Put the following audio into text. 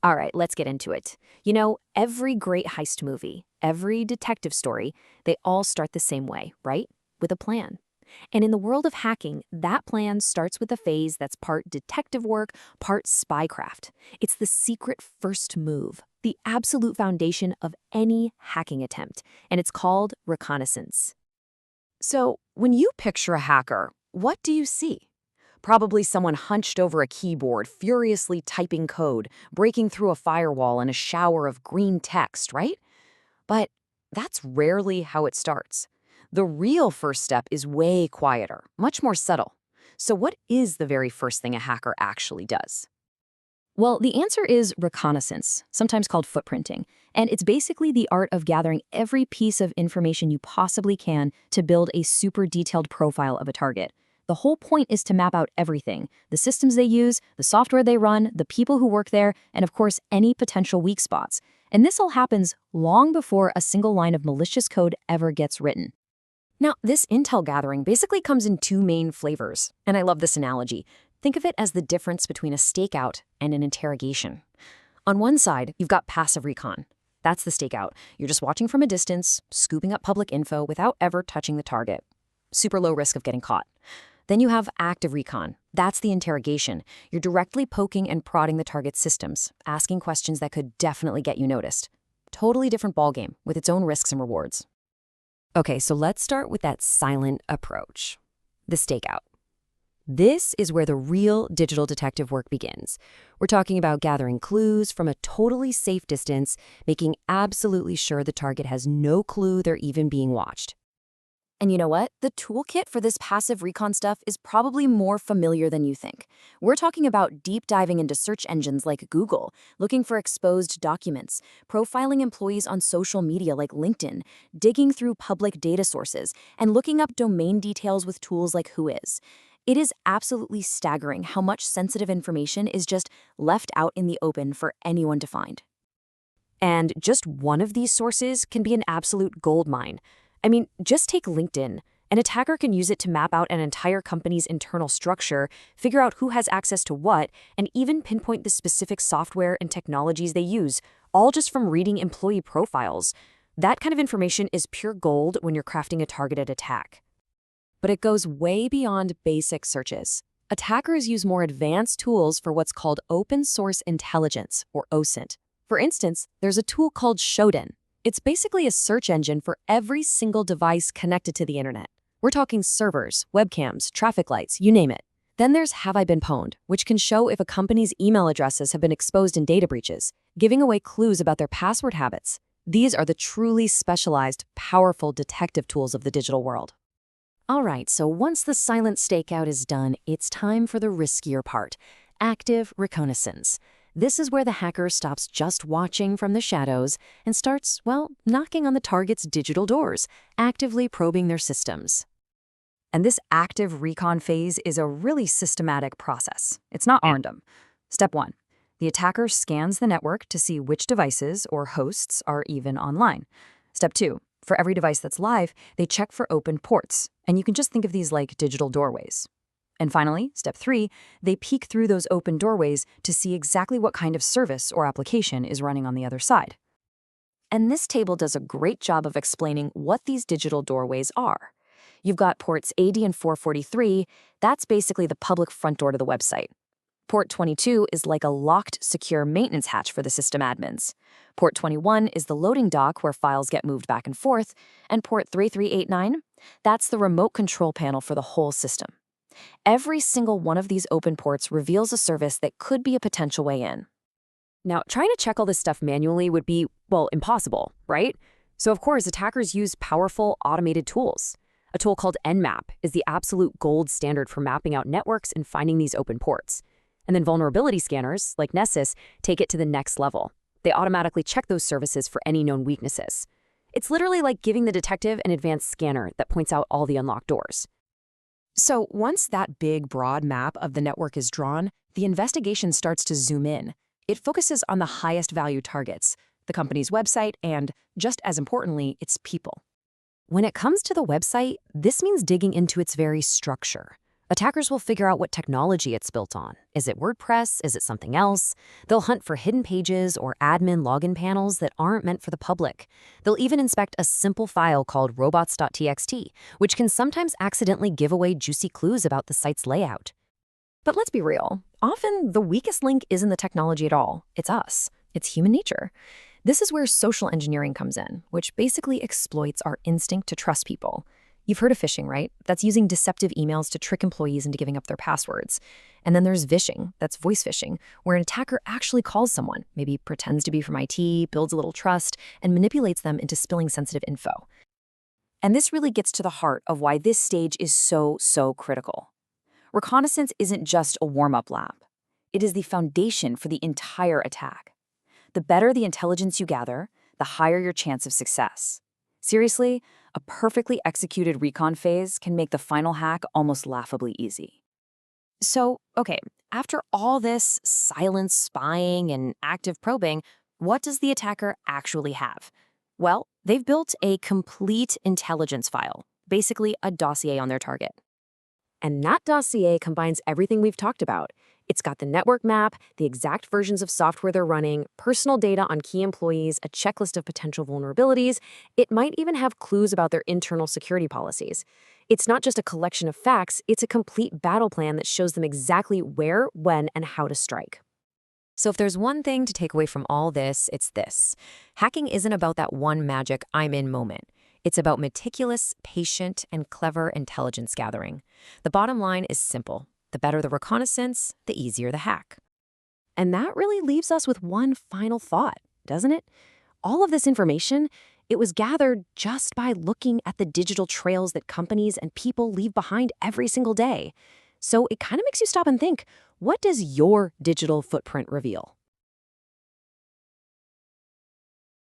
All right, let's get into it. You know, every great heist movie, every detective story, they all start the same way, right? With a plan. And in the world of hacking, that plan starts with a phase that's part detective work, part spycraft. It's the secret first move, the absolute foundation of any hacking attempt, and it's called reconnaissance. So, when you picture a hacker, what do you see? Probably someone hunched over a keyboard, furiously typing code, breaking through a firewall in a shower of green text, right? But that's rarely how it starts. The real first step is way quieter, much more subtle. So, what is the very first thing a hacker actually does? Well, the answer is reconnaissance, sometimes called footprinting. And it's basically the art of gathering every piece of information you possibly can to build a super detailed profile of a target. The whole point is to map out everything: the systems they use, the software they run, the people who work there, and of course, any potential weak spots. And this all happens long before a single line of malicious code ever gets written. Now, this intel gathering basically comes in two main flavors, and I love this analogy. Think of it as the difference between a stakeout and an interrogation. On one side, you've got passive recon. That's the stakeout. You're just watching from a distance, scooping up public info without ever touching the target. Super low risk of getting caught. Then you have active recon. That's the interrogation. You're directly poking and prodding the target's systems, asking questions that could definitely get you noticed. Totally different ballgame with its own risks and rewards. Okay, so let's start with that silent approach, the stakeout. This is where the real digital detective work begins. We're talking about gathering clues from a totally safe distance, making absolutely sure the target has no clue they're even being watched. And you know what? The toolkit for this passive recon stuff is probably more familiar than you think. We're talking about deep diving into search engines like Google, looking for exposed documents, profiling employees on social media like LinkedIn, digging through public data sources, and looking up domain details with tools like WHOIS. It is absolutely staggering how much sensitive information is just left out in the open for anyone to find. And just one of these sources can be an absolute goldmine. I mean, just take LinkedIn. An attacker can use it to map out an entire company's internal structure, figure out who has access to what, and even pinpoint the specific software and technologies they use, all just from reading employee profiles. That kind of information is pure gold when you're crafting a targeted attack. But it goes way beyond basic searches. Attackers use more advanced tools for what's called open source intelligence, or OSINT. For instance, there's a tool called Shodan. It's basically a search engine for every single device connected to the internet. We're talking servers, webcams, traffic lights, you name it. Then there's Have I Been Pwned, which can show if a company's email addresses have been exposed in data breaches, giving away clues about their password habits. These are the truly specialized, powerful detective tools of the digital world. All right, so once the silent stakeout is done, it's time for the riskier part, active reconnaissance. This is where the hacker stops just watching from the shadows and starts, well, knocking on the target's digital doors, actively probing their systems. And this active recon phase is a really systematic process. It's not random. Step 1. The attacker scans the network to see which devices or hosts are even online. Step 2. For every device that's live, they check for open ports, and you can just think of these like digital doorways. And finally, step 3, they peek through those open doorways to see exactly what kind of service or application is running on the other side. And this table does a great job of explaining what these digital doorways are. You've got ports 80 and 443, that's basically the public front door to the website. Port 22 is like a locked, secure maintenance hatch for the system admins. Port 21 is the loading dock where files get moved back and forth. And port 3389, that's the remote control panel for the whole system. Every single one of these open ports reveals a service that could be a potential way in. Now, trying to check all this stuff manually would be, well, impossible, right? So of course, attackers use powerful automated tools. A tool called Nmap is the absolute gold standard for mapping out networks and finding these open ports. And then vulnerability scanners, like Nessus, take it to the next level. They automatically check those services for any known weaknesses. It's literally like giving the detective an advanced scanner that points out all the unlocked doors. So once that big, broad map of the network is drawn, the investigation starts to zoom in. It focuses on the highest value targets, the company's website, and, just as importantly, its people. When it comes to the website, this means digging into its very structure. Attackers will figure out what technology it's built on. Is it WordPress? Is it something else? They'll hunt for hidden pages or admin login panels that aren't meant for the public. They'll even inspect a simple file called robots.txt, which can sometimes accidentally give away juicy clues about the site's layout. But let's be real. Often, the weakest link isn't the technology at all. It's us. It's human nature. This is where social engineering comes in, which basically exploits our instinct to trust people. You've heard of phishing, right? That's using deceptive emails to trick employees into giving up their passwords. And then there's vishing, that's voice phishing, where an attacker actually calls someone, maybe pretends to be from IT, builds a little trust, and manipulates them into spilling sensitive info. And this really gets to the heart of why this stage is so critical. Reconnaissance isn't just a warm-up lap. It is the foundation for the entire attack. The better the intelligence you gather, the higher your chance of success. Seriously, a perfectly executed recon phase can make the final hack almost laughably easy. So, okay, after all this silent spying and active probing, what does the attacker actually have? Well, they've built a complete intelligence file, basically a dossier on their target. And that dossier combines everything we've talked about. It's got the network map, the exact versions of software they're running, personal data on key employees, a checklist of potential vulnerabilities. It might even have clues about their internal security policies. It's not just a collection of facts, it's a complete battle plan that shows them exactly where, when, and how to strike. So if there's one thing to take away from all this, it's this. Hacking isn't about that one magic I'm in moment. It's about meticulous, patient, and clever intelligence gathering. The bottom line is simple. The better the reconnaissance, the easier the hack. And that really leaves us with one final thought, doesn't it? All of this information, it was gathered just by looking at the digital trails that companies and people leave behind every single day. So it kind of makes you stop and think, what does your digital footprint reveal?